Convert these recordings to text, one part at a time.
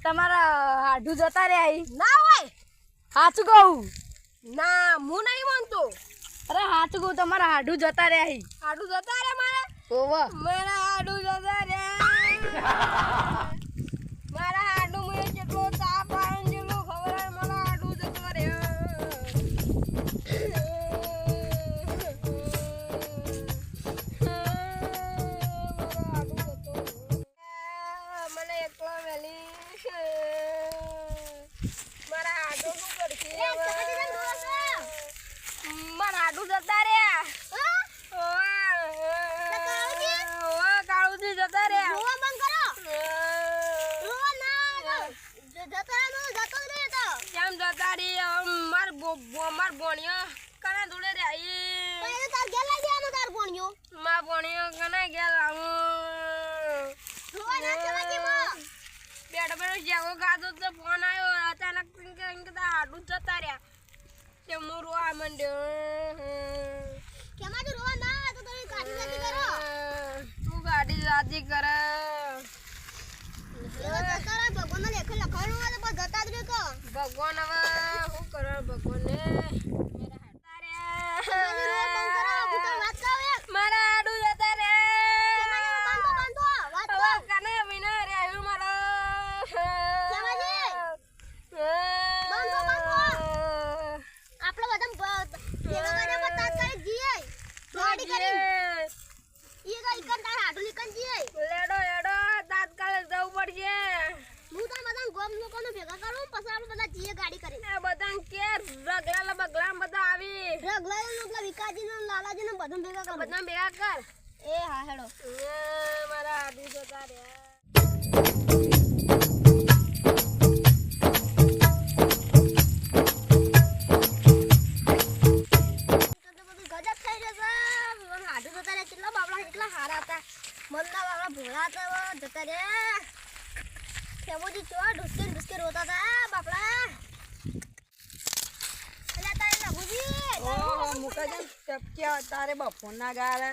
તમારા હાડું જતા રે ના હોય સાચું કહું ના હું નહીં માનતો અરે સાચું કહું તમારા હાડું જતા રે હાડું જતા રે મારે ઓવા મારા હાડું જતા રે મારા હાડું મને કેટલો તાપ આવ્યો જેટલો ખબર આવે મારા હાડું જતા રે મને એકલો વેલી મારા હાડું શું કરશે મારા હાડું જતા રે કાળુજી જતા રે કેમ જતા રે માર ભણ્યો કના જોડે રે માર ભણ્યો કના ગયા બેઠો બેઠો જાગો ખાધો તો ફોન આવ્યો અચાનક હાડું જતા રહ્યા તે હું રોવા માંડ્યો તું ગાડી રાજી કરે ભગવાન હવે શું કરે ભગવાન મારા હાડું જતા રે કના વિના રહ્યું મારો ભેગા કર એ હા હેડો મારા હાડું જતા રહ્યા તારે બફોન ના ગાળે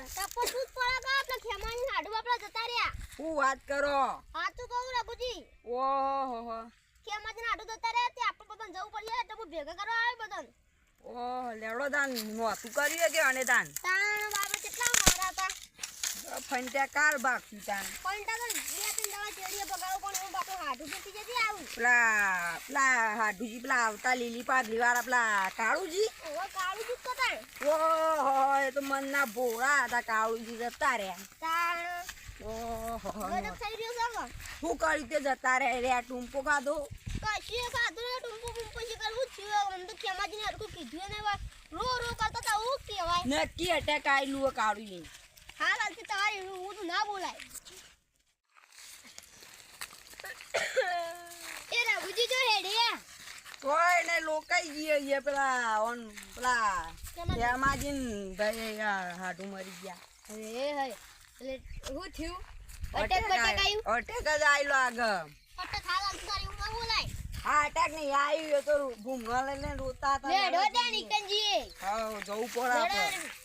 હું વાત કરો સાચું કહું રઘુજી ઓહો ખેમાજી હાડું જતા રે તે આપણે બધાને જવું પડે તો ભેગા કરવા આવે બધાને ઓહ લેવડો દાન નોતું કર્યું કે અને દાન બાબા કેટલા મારા હતા ફંટા કાર બાકી તાન ફંટા તો બે ત્રણ દવા ચેડીએ બગાડો પણ હું બાપુ હાડું જતી જતી આવું પેલા હાડુજી પેલા આવતા લીલી પાઘડી વાળા પેલા કાળુજી ઓ કાળુજી તો તાર ઓહો એ તો મનના ભોળા હતા કાળુજી જતા રે ઓહો ગજબ થઈ રહ્યો છે હું કરી તે જતા રે ટૂંપો ખાધો કશી ખાધો ને ટૂંપો શી કરવું છે મને તો ખેમાજીને હરકું કીધું ને રો કરતા તા હું કહેવાય નક્કી અટેક આયલું કાળુજી હા લાલથી તમારી હું તો ના બોલાય એ રઘુજી જો હેડે કોઈ ને લોકાઈ ગઈ પેલા ઓન પેલા ખેમાજીન ભાઈ હાડું મરી ગયા એ હે એટલે હું થયું અટેક આવ્યું અટેક જ આયલો આગ અટેક હા લાલથી તારી હું ના બોલાય હા અટેક નહીં આવ્યું તો ભૂંગા લઈને રોતા હતા લે ડોડા નિકનજી હા જવું પડે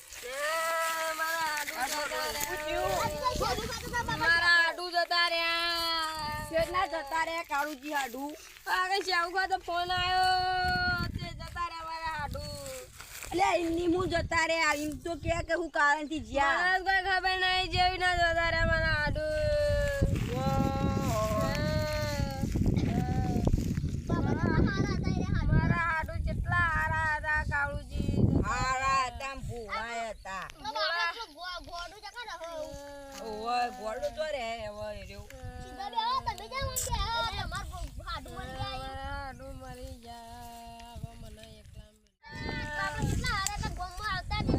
મારા હાડું જતા રહ્યા કેટલા જતા રહ્યા કાળુજી હાડું આગળ શ્યામુખા તો ફોન આવ્યો તે જતા રહ્યા મારા હાડું એટલે એમની હું જતા રહ્યા એમ તો કે હું કારણ થી જ્યાં કોઈ ખબર નહીં જેવી ના જતા રહ્યા મારા હાડું મારા હાડું કેટલા હારા હતા કાળુજી હારા હતા ભૂવા હતા ઓય ગોડો તો રે ઓય રેવ સીધા બે આ તમે જાવ કે તમાર હાડું મરી જાય હાડું મરી જાય હવે મને એકલા આપણે કેટલા હારે તો ગોમમાં આવતા ને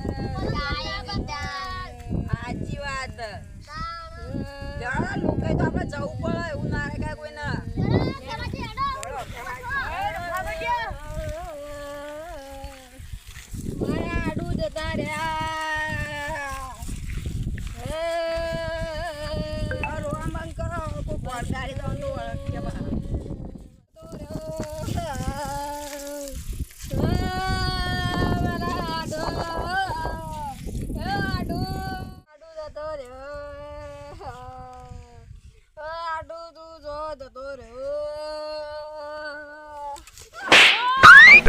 આયા બધા સાચી વાત જાડા લોકો તો આપણે જવું પડે એવું ના રે કાય કોઈ ના મારા હાડું જતા રહ્યા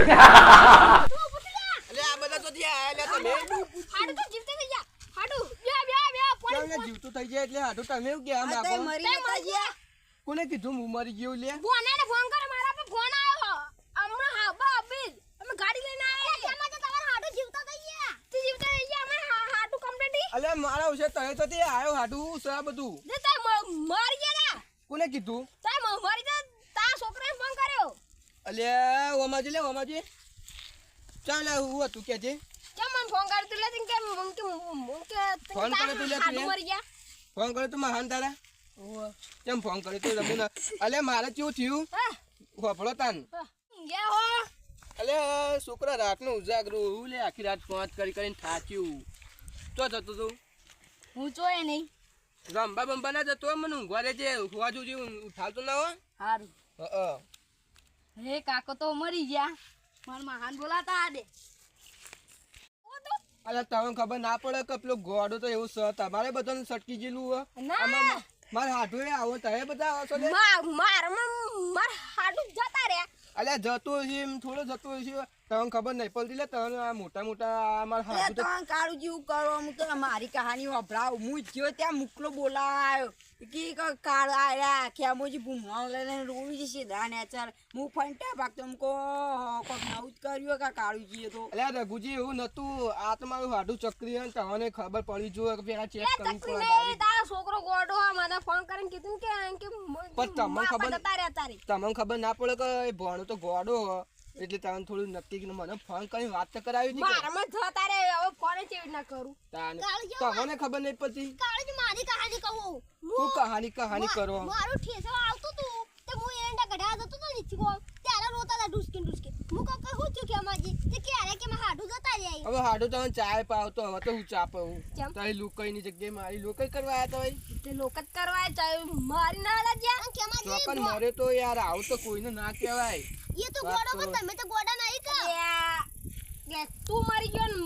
અલે આ બધા તો ત્યાં આયા તમે હાડું તો જીવતે થઈ ગયા હાડું બે તમને જીવતું થઈ જાય એટલે હાડું તમે એવું કહેવા માંગો મરી ગયા કોને કીધું હું મરી ગયો લે બોનાને ફોન કરે મારા પર ફોન આવ્યો હમણાં હા બાબી અમે ગાડી લઈને આયા એમાં તો તમારા હાડું જીવતા થઈ ગયા તું જીવતા થઈ ગયા અમે હાડું કમ્પ્લીટ અલે મારા ઉસે તય તો તે આયો હાડું છે બધું ને તાય મરી ગયા ના કોને કીધું તાય મરી તો તા છોકરાએ ફોન કર્યો અલે ઓમાજી ચાલ હું હતું કે છે કેમ મને ફોન કર્યો તું લે કે ફોન કર્યો તું લે હાડું મરી ગયા ફોન કર્યો તું મહાન તારા કેમ ફોન કર્યો તું રમુના અલે મારે કેવું થયું હોફળો તાન ગયા હો અલે છોકરા રાતનું ઉજાગરું હું લે આખી રાત પાંચ કરીને થાચ્યું તો જતો તું હું જોયે નહીં રંબા બંબા ના જતો મને ઊંઘવા દે છે ઉઠવા જોજે ઉઠાવતો ના હોય હારું હે કાકો તો મરી ગયા માર મહાન બોલાતા આડે અલે તમને ખબર ના પડે કે પેલો ગોડો તો એવું છે તમારે બધાને સટકી ગયેલું ના મારે હાથું આવો તમે બધા આવો છો ને માર હાડું જતા રહ્યા અલે જતો હશે એમ થોડો જતો હશે તમને ખબર નહીં પડતી લે તમે આ મોટા મારા હાથું કાળું જેવું કરો હું તો મારી કહાની વભરાવ હું જ્યો ત્યાં મુકલો બોલાયો કે કાળ આયા ખેમોજી ભૂમા લઈને રોવી જશે દાને ચાલ હું ફંટા ભાગતો કો કોક નવું જ કર્યું કે કાળુજીએ તો અલે રઘુજી એવું નતું આ તો મારું હાડું ચક્રી અને તમને ખબર પડી જો કે પેલા ચેક કરવું પડે તારો છોકરો ગોડો મને ફોન કરીને કીધું કે તમને ખબર ના પડે કે ભણો તો ગોડો એટલે તમને થોડું નક્કી મને ફોન કરીને વાત તો કરાવી હતી મારામાં જતા રે હવે ફોન કેવી ના કરું તમને ખબર નહીં પડતી કાળજી મારી કહાની કહું હું કહાની કરો મારું ઠેસો આવતું તું તે હું એંડા ગઢા જતો તો નીચે ગો ત્યારે રોતા હતા ડુસકી હું કહું કે હું ચૂક્યા માજી તે ક્યારે કે માં હાડું જતા રહી હવે હાડું તમે ચાય પાવ તો હવે તો હું ચા પાઉં કેમ? તારી લુકઈની જગ્યાએ મારી લુકઈ કરવા આવ્યા તો તે લોક જ કરવા ચાય મારી ના લાગ્યા કે ચોકન મરે તો યાર આવું તો કોઈને ના કહેવાય ये तो गोड़ा को તમે તો ગોડા નહીં કા કે તું મરી ગયો ને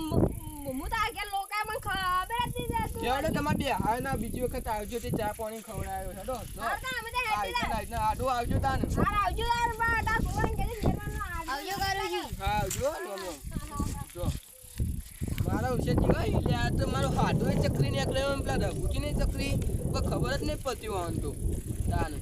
હું તો આગળ લોકા મને ખબર હતી જે તું કેવડે તમાર બે હાય ના બીજી વખત આવજો તે ચા પાણી ખવડાયો હેડો અમે તો હેડી આડો આવજો તાન આવજો યાર બાટા સોવન કે જેવાનું આવજો કરુજી હા આવજો જો મારા ઉસે જીવાય લે આ તો મારો હાડો ચક્રી ને એકલે પેલા રઘુજી ને ચક્રી કોઈ ખબર જ નહીં પડતી હોન તો તાન